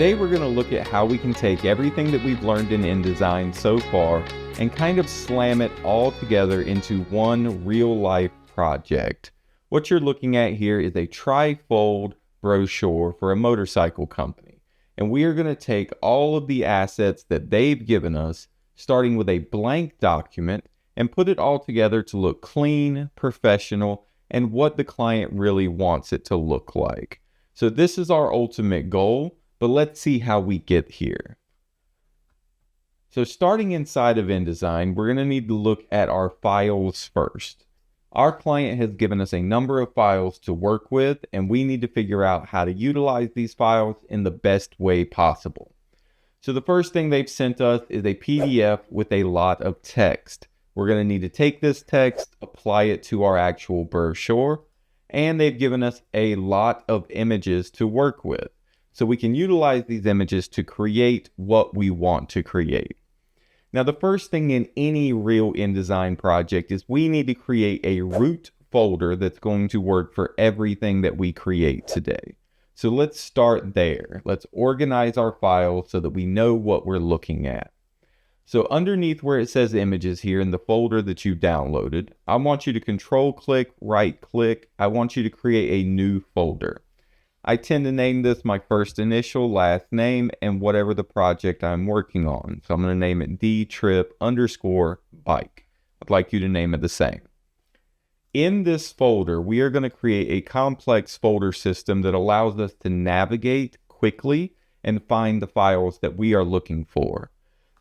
Today we're going to look at how we can take everything that we've learned in InDesign so far and kind of slam it all together into one real-life project. What you're looking at here is a tri-fold brochure for a motorcycle company. And we are going to take all of the assets that they've given us, starting with a blank document, and put it all together to look clean, professional, and what the client really wants it to look like. So this is our ultimate goal, but let's see how we get here. So starting inside of InDesign, we're going to need to look at our files first. Our client has given us a number of files to work with, and we need to figure out how to utilize these files in the best way possible. So the first thing they've sent us is a PDF with a lot of text. We're going to need to take this text, apply it to our actual brochure, and they've given us a lot of images to work with. So we can utilize these images to create what we want to create. Now, the first thing in any real InDesign project is we need to create a root folder that's going to work for everything that we create today. So let's start there. Let's organize our files so that we know what we're looking at. So underneath where it says images here in the folder that you downloaded, I want you to control click, right click. I want you to create a new folder. I tend to name this my first initial, last name, and whatever the project I'm working on. So I'm going to name it D_Trip_bike. I'd like you to name it the same. In this folder, we are going to create a complex folder system that allows us to navigate quickly and find the files that we are looking for.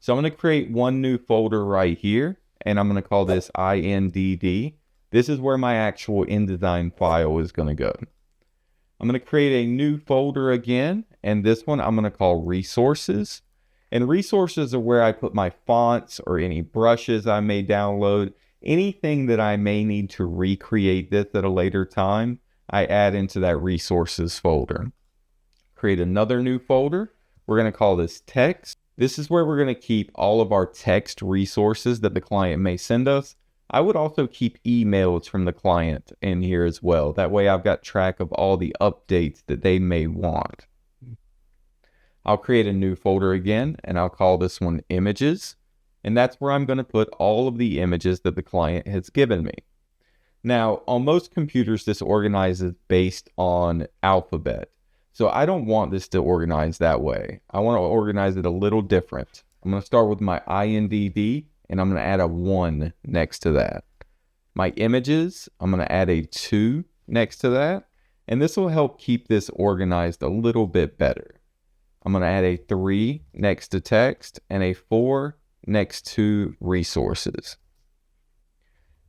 So I'm going to create one new folder right here, and I'm going to call this INDD. This is where my actual InDesign file is going to go. I'm going to create a new folder again, and this one I'm going to call resources. And resources are where I put my fonts or any brushes I may download. Anything that I may need to recreate this at a later time, I add into that resources folder. Create another new folder. We're going to call this text. This is where we're going to keep all of our text resources that the client may send us. I would also keep emails from the client in here as well. That way I've got track of all the updates that they may want. I'll create a new folder again, and I'll call this one images. And that's where I'm going to put all of the images that the client has given me. Now, on most computers, this organizes based on alphabet. So I don't want this to organize that way. I want to organize it a little different. I'm going to start with my INDD. And I'm going to add a 1 next to that. My images, I'm going to add a 2 next to that. And this will help keep this organized a little bit better. I'm going to add a 3 next to text and a 4 next to resources.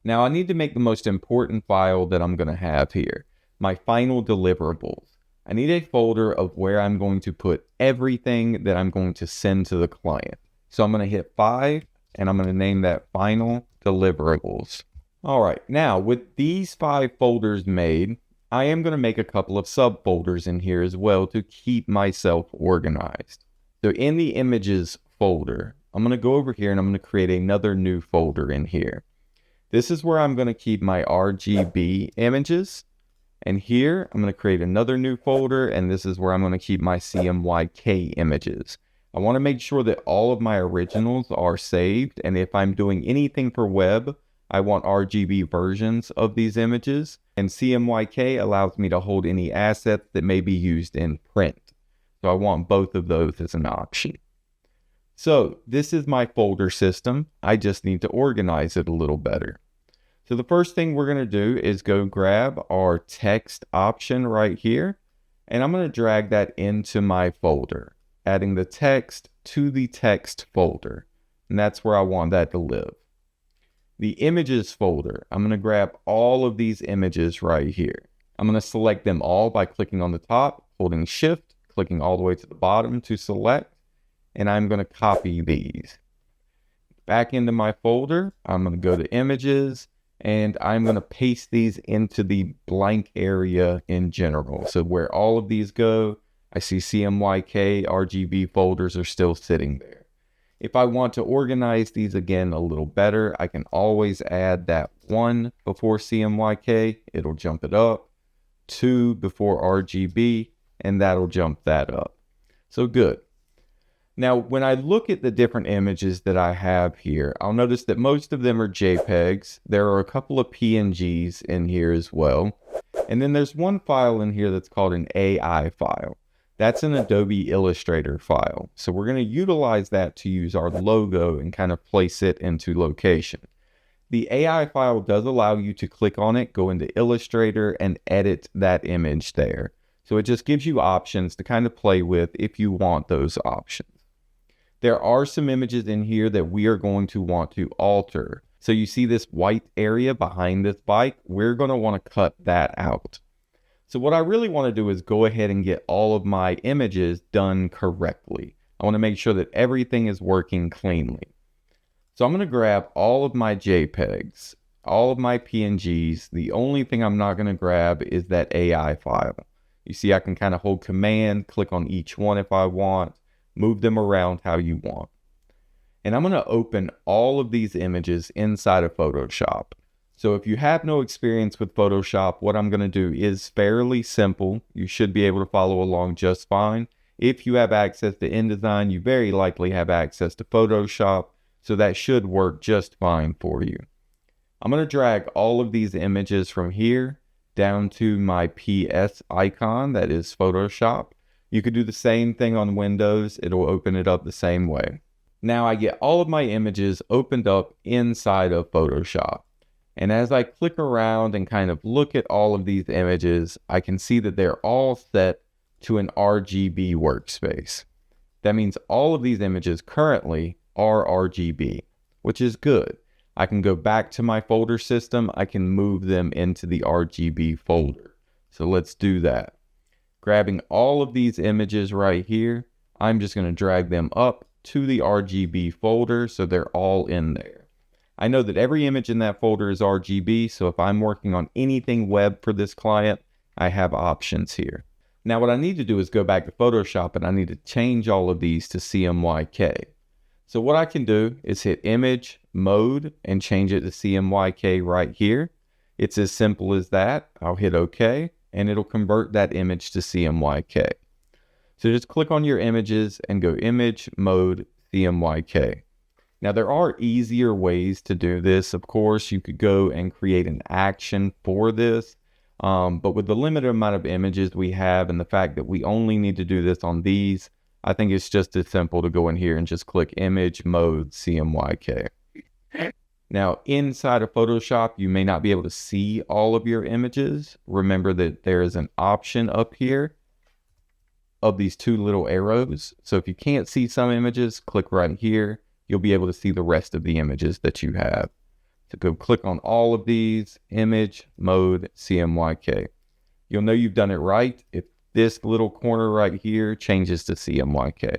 Now I need to make the most important file that I'm going to have here, my final deliverables. I need a folder of where I'm going to put everything that I'm going to send to the client. So I'm going to hit 5. And I'm going to name that final deliverables. All right, now with these 5 folders made, I am going to make a couple of subfolders in here as well to keep myself organized. So in the images folder, I'm going to go over here and I'm going to create another new folder in here. This is where I'm going to keep my RGB images. And here I'm going to create another new folder, and this is where I'm going to keep my CMYK images. I want to make sure that all of my originals are saved, and if I'm doing anything for web, I want RGB versions of these images, and CMYK allows me to hold any assets that may be used in print. So I want both of those as an option. So this is my folder system. I just need to organize it a little better. So the first thing we're going to do is go grab our text option right here, and I'm going to drag that into my folder, adding the text to the text folder. And that's where I want that to live. The images folder, I'm going to grab all of these images right here. I'm going to select them all by clicking on the top, holding shift, clicking all the way to the bottom to select, and I'm going to copy these. Back into my folder, I'm going to go to images, and I'm going to paste these into the blank area in general. So where all of these go, I see CMYK RGB folders are still sitting there. If I want to organize these again a little better, I can always add that 1 before CMYK, it'll jump it up, 2 before RGB, and that'll jump that up. So good. Now, when I look at the different images that I have here, I'll notice that most of them are JPEGs. There are a couple of PNGs in here as well. And then there's one file in here that's called an AI file. That's an Adobe Illustrator file. So we're going to utilize that to use our logo and kind of place it into location. The AI file does allow you to click on it, go into Illustrator, and edit that image there. So it just gives you options to kind of play with if you want those options. There are some images in here that we are going to want to alter. So you see this white area behind this bike, we're going to want to cut that out. So what I really want to do is go ahead and get all of my images done correctly. I want to make sure that everything is working cleanly. So I'm going to grab all of my JPEGs, all of my PNGs. The only thing I'm not going to grab is that AI file. You see I can kind of hold Command, click on each one if I want, move them around how you want. And I'm going to open all of these images inside of Photoshop. So if you have no experience with Photoshop, what I'm going to do is fairly simple. You should be able to follow along just fine. If you have access to InDesign, you very likely have access to Photoshop, so that should work just fine for you. I'm going to drag all of these images from here down to my PS icon, that is Photoshop. You could do the same thing on Windows. It'll open it up the same way. Now I get all of my images opened up inside of Photoshop. And as I click around and kind of look at all of these images, I can see that they're all set to an RGB workspace. That means all of these images currently are RGB, which is good. I can go back to my folder system. I can move them into the RGB folder. So let's do that. Grabbing all of these images right here, I'm just going to drag them up to the RGB folder so they're all in there. I know that every image in that folder is RGB, so if I'm working on anything web for this client, I have options here. Now what I need to do is go back to Photoshop and I need to change all of these to CMYK. So what I can do is hit Image, Mode, and change it to CMYK right here. It's as simple as that. I'll hit OK, and it'll convert that image to CMYK. So just click on your images and go Image, Mode, CMYK. Now there are easier ways to do this. Of course, you could go and create an action for this. But with the limited amount of images we have and the fact that we only need to do this on these, I think it's just as simple to go in here and just click Image, Mode, CMYK. Now, inside of Photoshop, you may not be able to see all of your images. Remember that there is an option up here of these two little arrows. So if you can't see some images, click right here. You'll be able to see the rest of the images that you have. So go click on all of these, Image, Mode, CMYK. You'll know you've done it right if this little corner right here changes to CMYK.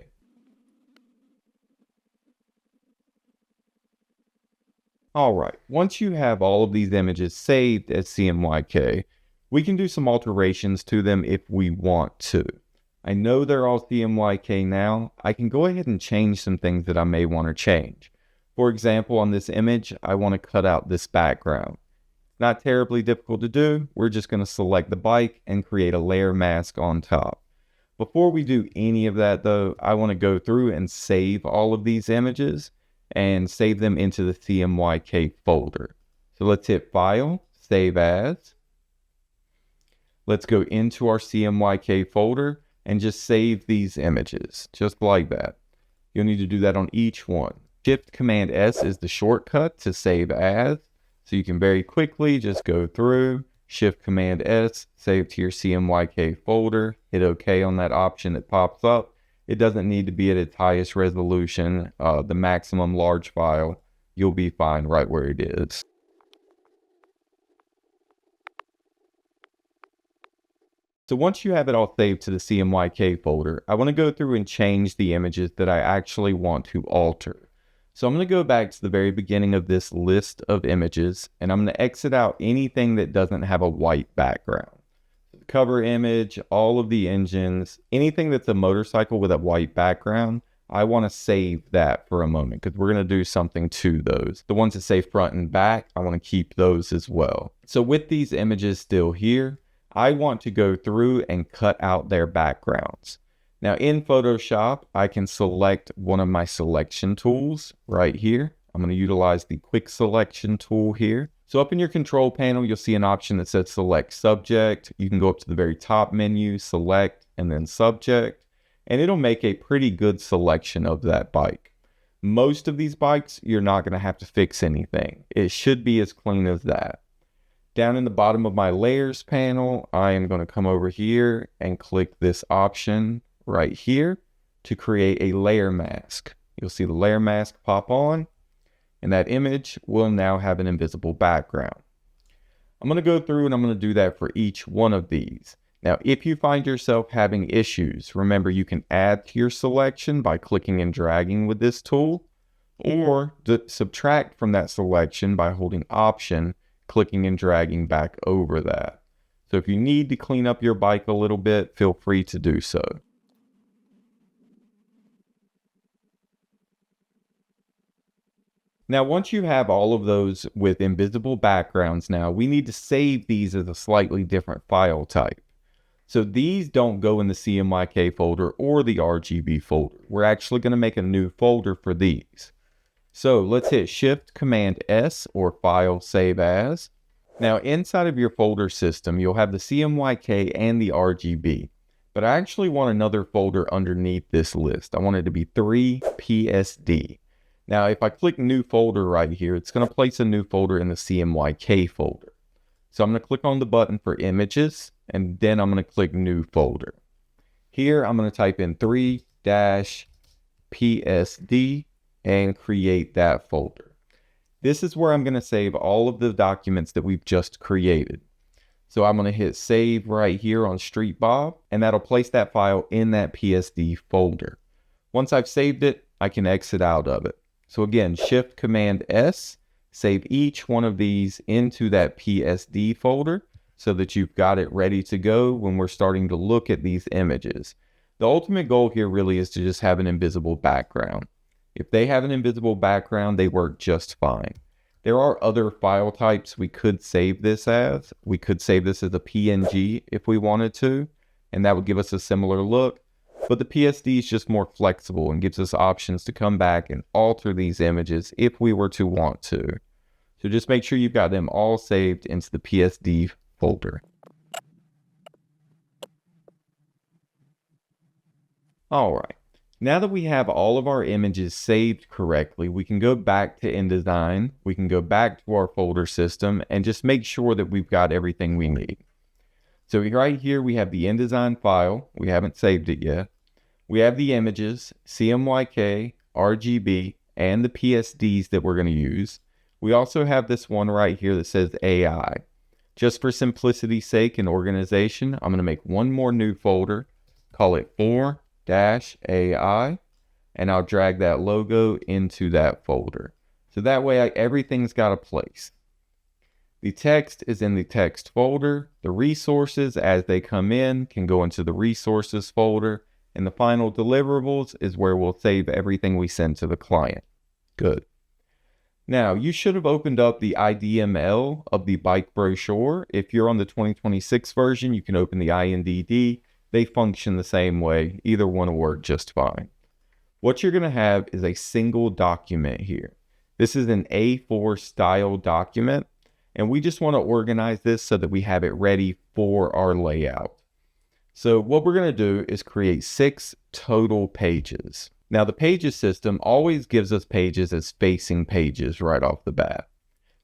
All right, once you have all of these images saved as CMYK, we can do some alterations to them if we want to. I know they're all CMYK now. I can go ahead and change some things that I may want to change. For example, on this image, I want to cut out this background. Not terribly difficult to do. We're just going to select the bike and create a layer mask on top. Before we do any of that though, I want to go through and save all of these images and save them into the CMYK folder. So let's hit File, Save As. Let's go into our CMYK folder and just save these images, just like that. You'll need to do that on each one. Shift Command S is the shortcut to save as. So you can very quickly just go through, Shift Command S, save to your CMYK folder, hit OK on that option that pops up. It doesn't need to be at its highest resolution, the maximum large file. You'll be fine right where it is. So once you have it all saved to the CMYK folder, I want to go through and change the images that I actually want to alter. So I'm going to go back to the very beginning of this list of images, and I'm going to exit out anything that doesn't have a white background. The cover image, all of the engines, anything that's a motorcycle with a white background, I want to save that for a moment because we're going to do something to those. The ones that say front and back, I want to keep those as well. So with these images still here, I want to go through and cut out their backgrounds. Now in Photoshop, I can select one of my selection tools right here. I'm going to utilize the quick selection tool here. So up in your control panel, you'll see an option that says select subject. You can go up to the very top menu, select, and then subject, and it'll make a pretty good selection of that bike. Most of these bikes, you're not going to have to fix anything. It should be as clean as that. Down in the bottom of my layers panel, I am going to come over here and click this option right here to create a layer mask. You'll see the layer mask pop on, and that image will now have an invisible background. I'm going to go through and I'm going to do that for each one of these. Now, if you find yourself having issues, remember you can add to your selection by clicking and dragging with this tool, or subtract from that selection by holding Option, clicking and dragging back over that. So if you need to clean up your bike a little bit, feel free to do so. Now, once you have all of those with invisible backgrounds now, we need to save these as a slightly different file type. So these don't go in the CMYK folder or the RGB folder. We're actually going to make a new folder for these. So let's hit Shift Command S or File Save As. Now inside of your folder system, you'll have the CMYK and the RGB. But I actually want another folder underneath this list. I want it to be 3PSD. Now, if I click New Folder right here, it's going to place a new folder in the CMYK folder. So I'm going to click on the button for Images, and then I'm going to click New Folder. Here, I'm going to type in 3-PSD and create that folder. This is where I'm going to save all of the documents that we've just created. So I'm going to hit Save right here on Street Bob, and that'll place that file in that PSD folder. Once I've saved it, I can exit out of it. So again, Shift Command S, save each one of these into that PSD folder so that you've got it ready to go when we're starting to look at these images. The ultimate goal here really is to just have an invisible background. If they have an invisible background, they work just fine. There are other file types we could save this as. We could save this as a PNG if we wanted to, and that would give us a similar look. But the PSD is just more flexible and gives us options to come back and alter these images if we were to want to. So just make sure you've got them all saved into the PSD folder. All right. Now that we have all of our images saved correctly, we can go back to InDesign. We can go back to our folder system and just make sure that we've got everything we need. So right here, we have the InDesign file. We haven't saved it yet. We have the images, CMYK, RGB, and the PSDs that we're going to use. We also have this one right here that says AI. Just for simplicity's sake and organization, I'm going to make one more new folder, call it 4-AI, and I'll drag that logo into that folder. So that way everything's got a place. The text is in the text folder. The resources as they come in can go into the resources folder. And the final deliverables is where we'll save everything we send to the client. Good. Now, you should have opened up the IDML of the bike brochure. If you're on the 2026 version, you can open the INDD. They function the same way. Either one will work just fine. What you're going to have is a single document here. This is an A4 style document, and we just want to organize this so that we have it ready for our layout. So what we're going to do is create 6 total pages. Now the pages system always gives us pages as facing pages right off the bat.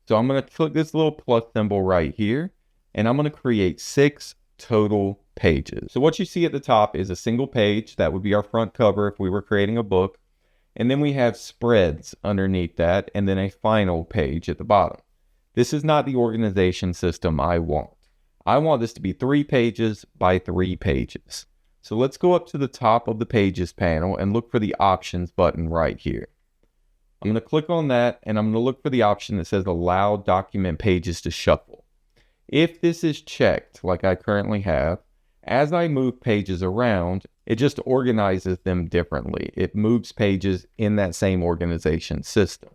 So I'm going to click this little plus symbol right here, and I'm going to create 6 total pages. So what you see at the top is a single page. That would be our front cover if we were creating a book. And then we have spreads underneath that, and then a final page at the bottom. This is not the organization system I want. I want this to be 3 pages by 3 pages. So let's go up to the top of the Pages panel and look for the Options button right here. I'm going to click on that, and I'm going to look for the option that says Allow Document Pages to Shuffle. If this is checked, like I currently have, as I move pages around, it just organizes them differently. It moves pages in that same organization system.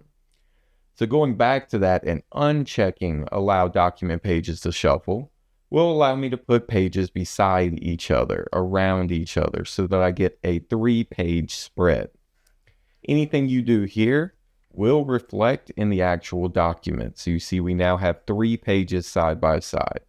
So going back to that and unchecking Allow Document Pages to Shuffle, will allow me to put pages beside each other, around each other, so that I get a 3-page spread. Anything you do here will reflect in the actual document. So you see we now have 3 pages side by side.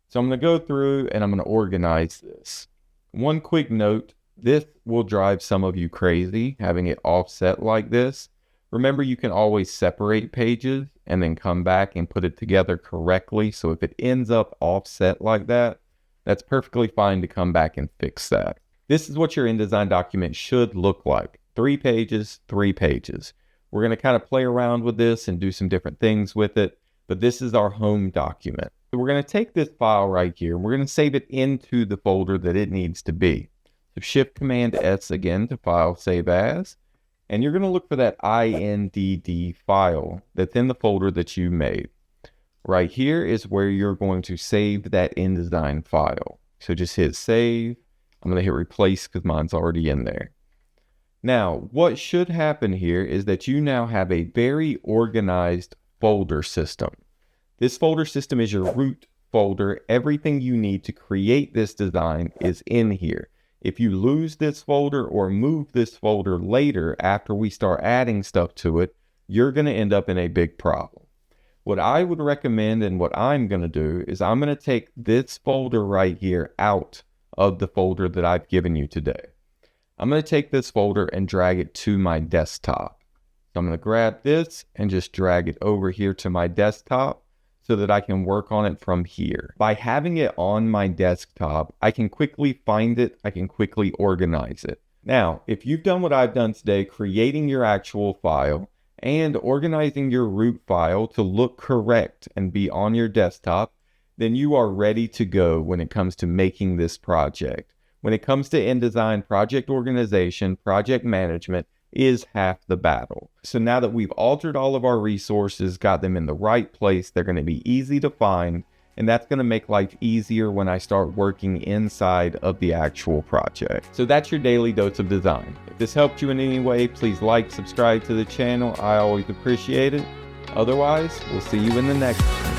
So I'm going to go through and I'm going to organize this. One quick note, this will drive some of you crazy, having it offset like this. Remember, you can always separate pages and then come back and put it together correctly. So if it ends up offset like that, that's perfectly fine to come back and fix that. This is what your InDesign document should look like. 3 pages, 3 pages. We're going to kind of play around with this and do some different things with it, but this is our home document. So we're going to take this file right here, and we're going to save it into the folder that it needs to be. So Shift-Command-S again to File, Save As, and you're going to look for that INDD file that's in the folder that you made. Right here is where you're going to save that InDesign file. So just hit Save. I'm going to hit Replace because mine's already in there. Now, what should happen here is that you now have a very organized folder system. This folder system is your root folder. Everything you need to create this design is in here. If you lose this folder or move this folder later after we start adding stuff to it, you're going to end up in a big problem. What I would recommend and what I'm going to do is I'm going to take this folder right here out of the folder that I've given you today. I'm going to take this folder and drag it to my desktop. So I'm going to grab this and just drag it over here to my desktop so that I can work on it from here. By having it on my desktop, I can quickly find it, I can quickly organize it. Now, if you've done what I've done today, creating your actual file and organizing your root file to look correct and be on your desktop, then you are ready to go when it comes to making this project. When it comes to InDesign, project organization, project management is half the battle. So now that we've altered all of our resources, got them in the right place, they're going to be easy to find, and that's going to make life easier when I start working inside of the actual project. So that's your daily dose of design. If this helped you in any way, please like, subscribe to the channel. I always appreciate it. Otherwise, we'll see you in the next one.